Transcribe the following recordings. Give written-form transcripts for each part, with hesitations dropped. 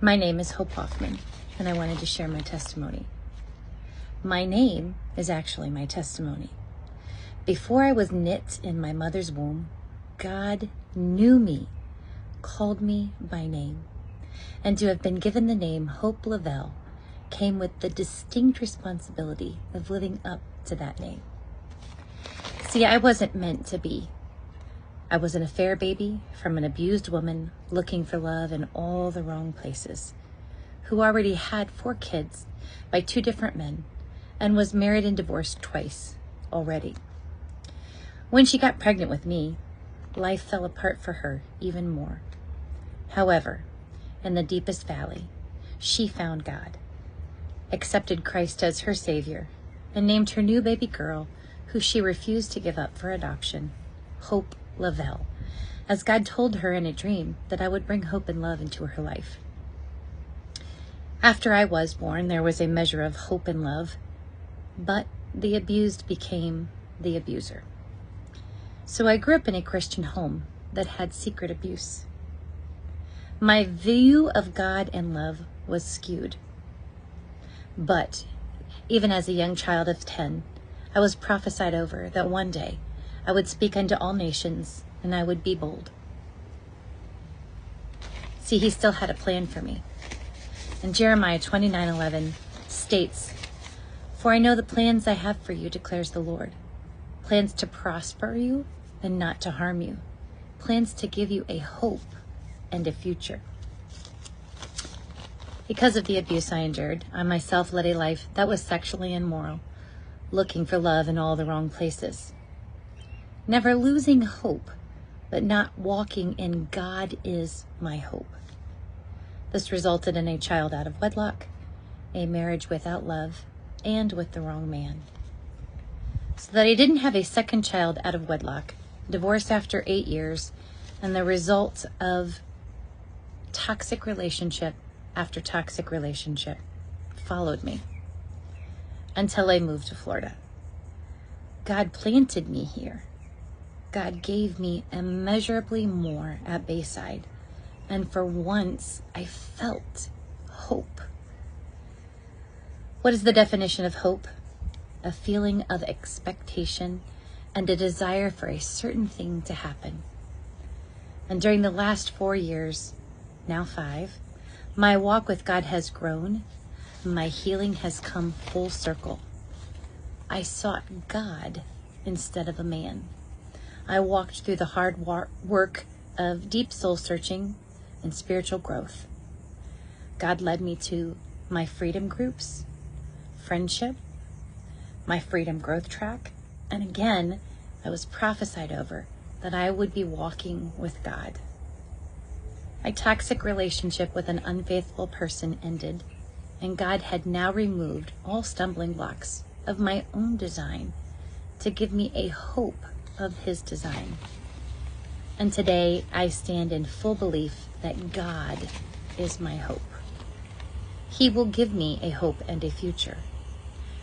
My name is Hope Hoffman, and I wanted to share my testimony. My name is actually my testimony. Before I was knit in my mother's womb, God knew me, called me by name, and to have been given the name Hope Lavelle came with the distinct responsibility of living up to that name. See, I wasn't meant to be. I was an affair baby from an abused woman looking for love in all the wrong places, who already had 4 kids by 2 different men and was married and divorced twice already. When she got pregnant with me, life fell apart for her even more. However, in the deepest valley, she found God, accepted Christ as her Savior, and named her new baby girl, who she refused to give up for adoption, Hope Lavelle, as God told her in a dream that I would bring hope and love into her life. After I was born, there was a measure of hope and love, but the abused became the abuser. So I grew up in a Christian home that had secret abuse. My view of God and love was skewed. But even as a young child of 10, I was prophesied over that one day I would speak unto all nations, and I would be bold. See, he still had a plan for me. And Jeremiah 29:11 states, "For I know the plans I have for you, declares the Lord. Plans to prosper you and not to harm you. Plans to give you a hope and a future." Because of the abuse I endured, I myself led a life that was sexually immoral, looking for love in all the wrong places. Never losing hope, but not walking in God is my hope. This resulted in a child out of wedlock, a marriage without love, and with the wrong man. So that I didn't have a second child out of wedlock, divorced after 8 years, and the result of toxic relationship after toxic relationship followed me until I moved to Florida. God planted me here. God gave me immeasurably more at Bayside, and for once I felt hope. What is the definition of hope? A feeling of expectation and a desire for a certain thing to happen. And during the last 4 years, now 5, my walk with God has grown. My healing has come full circle. I sought God instead of a man. I walked through the hard work of deep soul searching and spiritual growth. God led me to my freedom groups, friendship, my freedom growth track, and again, I was prophesied over that I would be walking with God. My toxic relationship with an unfaithful person ended, and God had now removed all stumbling blocks of my own design to give me a hope of his design. And today I stand in full belief that God is my hope. He will give me a hope and a future.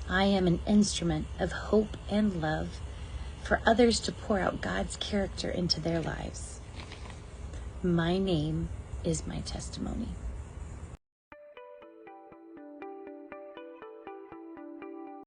I am an instrument of hope and love for others to pour out God's character into their lives. My name is my testimony.